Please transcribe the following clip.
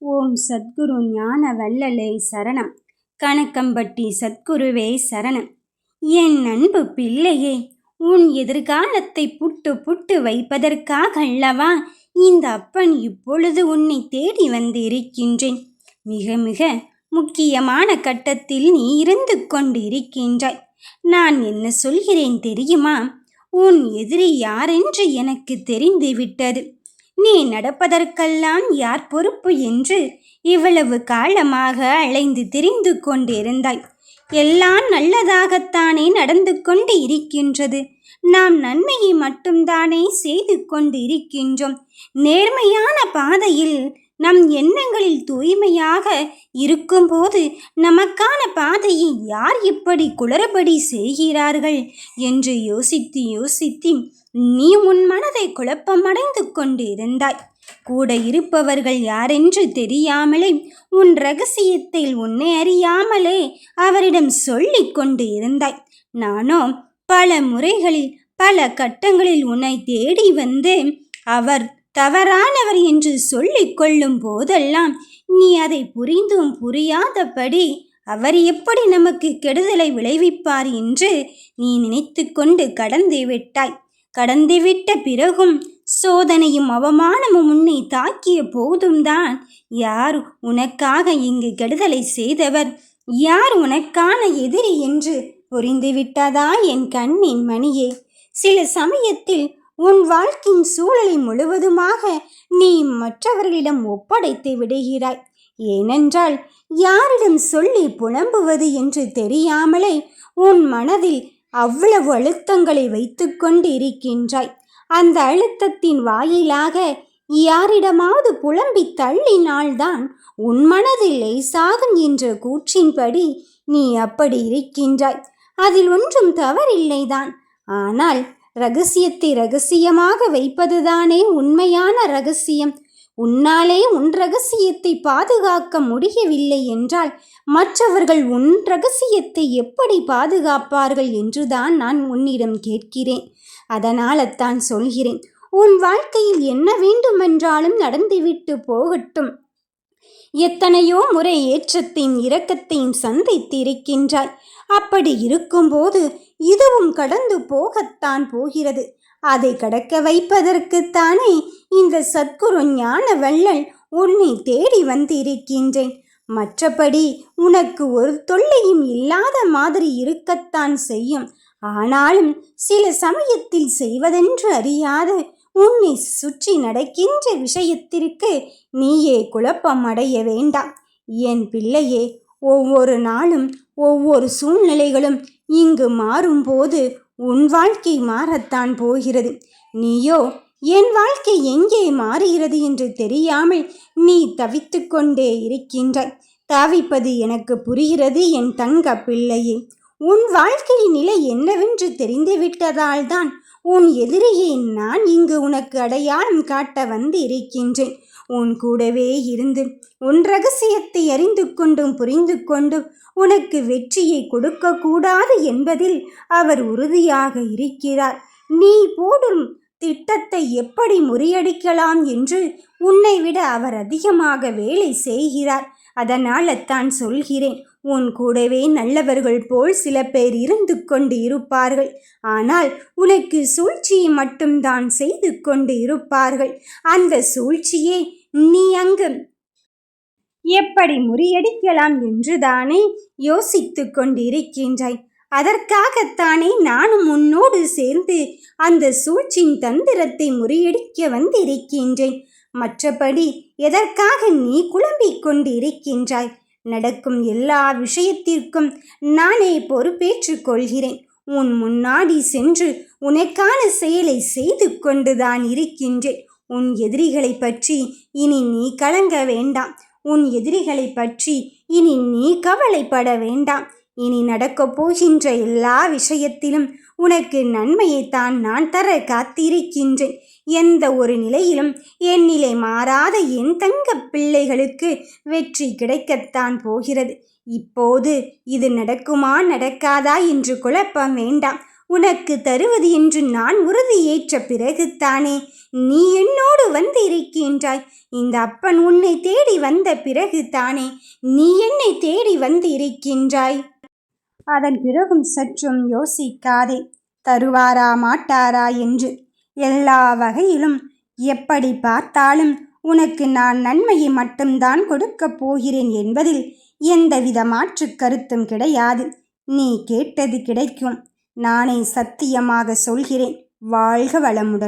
ஓம் சத்குரு ஞான வல்லலே சரணம். கணக்கம்பட்டி சத்குருவே சரணம். என் அன்பு பிள்ளையே, உன் எதிர்காலத்தை புட்டு புட்டு வைப்பதற்காக அல்லவா இந்த அப்பன் இப்பொழுது உன்னை தேடி வந்து இருக்கின்றேன். மிக மிக முக்கியமான கட்டத்தில் நீ இருந்து கொண்டு இருக்கின்றாய். நான் என்ன சொல்கிறேன் தெரியுமா? உன் எதிரி யாரென்று எனக்கு தெரிந்து விட்டது. நீ நடப்பதற்கெல்லாம் யார் பொறுப்பு என்று இவ்வளவு காலமாக அலைந்து திரிந்து கொண்டிருந்தாய். எல்லாம் நல்லதாகத்தானே நடந்து கொண்டு இருக்கின்றது. நாம் நன்மையை மட்டும்தானே செய்து கொண்டு இருக்கின்றோம். நேர்மையான பாதையில் நம் எண்ணங்களில் தூய்மையாக இருக்கும்போது நமக்கான பாதையை யார் இப்படி குளறுபடி செய்கிறார்கள் என்று யோசித்து யோசித்து நீ உன் மனதை குழப்பமடைந்து கொண்டு இருந்தாய். கூட இருப்பவர்கள் யாரென்று தெரியாமலே உன் இரகசியத்தை உன்னை அறியாமலே அவரிடம் சொல்லிக் கொண்டு இருந்தாய். நானோ பல முறைகளில் பல கட்டங்களில் உன்னை தேடி வந்து அவர் தவறானவர் என்று சொல்லிக் கொள்ளும் போதெல்லாம் நீ அதை புரிந்தும் புரியாதபடி அவர் எப்படி நமக்கு கெடுதலை விளைவிப்பார் என்று நீ நினைத்து கொண்டு கடந்துவிட்ட பிறகும் சோதனையும் அவமானமும் உன்னை தாக்கிய போதும்தான் யார் உனக்காக இங்கு கெடுதலை செய்தவர், யார் உனக்கான எதிரி என்று புரிந்துவிட்டதா என் கண்ணின் மணியே? சில சமயத்தில் உன் வாழ்க்கையின் சூழலை முழுவதுமாக நீ மற்றவர்களிடம் ஒப்படைத்து விடுகிறாய். ஏனென்றால் யாரிடம் சொல்லி புலம்புவது என்று தெரியாமலே உன் மனதில் அவ்வளவு அழுத்தங்களை வைத்து கொண்டு இருக்கின்றாய். அந்த அழுத்தத்தின் வாயிலாக யாரிடமாவது புலம்பி தள்ளினால்தான் உன் மனதில் லேசாகும் என்ற கூற்றின்படி நீ அப்படி இருக்கின்றாய். அதில் ஒன்றும் தவறில்லைதான். ஆனால் இரகசியத்தை இரகசியமாக வைப்பதுதானே உண்மையான இரகசியம். உன்னாலே உன் இரகசியத்தை பாதுகாக்க முடியவில்லை என்றால் மற்றவர்கள் உன் இரகசியத்தை எப்படி பாதுகாப்பார்கள் என்றுதான் நான் உன்னிடம் கேட்கிறேன். அதனால்தான் சொல்கிறேன், உன் வாழ்க்கையில் என்ன வேண்டுமென்றாலும் நடந்துவிட்டு போகட்டும். எத்தனையோ முறை ஏற்றத்தையும் இரக்கத்தையும் சந்தித்திருக்கின்றாய். அப்படி இருக்கும்போது இதுவும் கடந்து போகத்தான் போகிறது. அதை கடக்க வைப்பதற்குத்தானே இந்த சத்குரு ஞான வள்ளல் உன்னை தேடி வந்திருக்கின்றேன். மற்றபடி உனக்கு ஒரு தொல்லையும் இல்லாத மாதிரி இருக்கத்தான் செய்யும். ஆனாலும் சில சமயத்தில் செய்வதென்று அறியாது உன்னை சுற்றி நடக்கின்ற விஷயத்திற்கு நீயே குழப்பம் அடைய வேண்டாம். என் பிள்ளையே, ஒவ்வொரு நாளும் ஒவ்வொரு சூழ்நிலைகளும் இங்கு மாறும்போது உன் வாழ்க்கை மாறத்தான் போகிறது. நீயோ என் வாழ்க்கை எங்கே மாறுகிறது என்று தெரியாமல் நீ தவித்து கொண்டே இருக்கின்றாய். தவிப்பது எனக்கு புரிகிறது என் தங்க பிள்ளையே. உன் வாழ்க்கையின் நிலை என்னவென்று தெரிந்துவிட்டதால் தான் உன் எதிரியை நான் இங்கு உனக்கு அடையாளம் காட்ட வந்து இருக்கின்றேன். உன் கூடவே இருந்து உன் இரகசியத்தை அறிந்து கொண்டும் புரிந்து கொண்டும் உனக்கு வெற்றியை கொடுக்கக்கூடாது என்பதில் அவர் உறுதியாக இருக்கிறார். நீ போடும் திட்டத்தை எப்படி முறியடிக்கலாம் என்று உன்னை விட அவர் அதிகமாக வேலை செய்கிறார். அதனால்தான் சொல்கிறேன், உன் கூடவே நல்லவர்கள் போல் சில பேர் இருந்து கொண்டு இருப்பார்கள். ஆனால் உனக்கு சூழ்ச்சியை மட்டும்தான் செய்து கொண்டு இருப்பார்கள். அந்த சூழ்ச்சியை நீ அங்கு எப்படி முறியடிக்கலாம் என்றுதானே யோசித்து கொண்டிருக்கின்றாய். அதற்காகத்தானே நானும் உன்னோடு சேர்ந்து அந்த சூழ்ச்சியின் தந்திரத்தை முறியடிக்க வந்திருக்கின்றேன். மற்றபடி எதற்காக நீ குழம்பிக் கொண்டு இருக்கின்றாய்? நடக்கும் எல்லா விஷயத்திற்கும் நானே பொறுப்பேற்றுக் கொள்கிறேன். உன் முன்னாடி சென்று உனக்கான செயலை செய்து கொண்டுதான் இருக்கின்றேன். உன் எதிரிகளை பற்றி இனி நீ கலங்க வேண்டாம். உன் எதிரிகளை பற்றி இனி நீ கவலைப்பட வேண்டாம். இனி நடக்கப் போகின்ற எல்லா விஷயத்திலும் உனக்கு நன்மையைத்தான் நான் தர காத்திருக்கின்றேன். எந்த ஒரு நிலையிலும் என் நிலை மாறாத என் தங்க பிள்ளைகளுக்கு வெற்றி கிடைக்கத்தான் போகிறது. இப்போது இது நடக்குமா நடக்காதா என்று குழப்பம் வேண்டாம். உனக்கு தருவது என்று நான் உறுதியேற்ற பிறகுத்தானே நீ என்னோடு வந்து இருக்கின்றாய். இந்த அப்பன் உன்னை தேடி வந்த பிறகு தானே நீ என்னை தேடி வந்து இருக்கின்றாய். அதன் பிறகும் சற்றும் யோசிக்காதே, தருவாரா மாட்டாரா என்று. எல்லா வகையிலும் எப்படி பார்த்தாலும் உனக்கு நான் நன்மையை மட்டும்தான் கொடுக்கப் போகிறேன் என்பதில் எந்தவித மாற்று கருத்தும் கிடையாது. நீ கேட்டது கிடைக்கும். நானே சத்தியமாக சொல்கிறேன். வாழ்க வளமுடன்.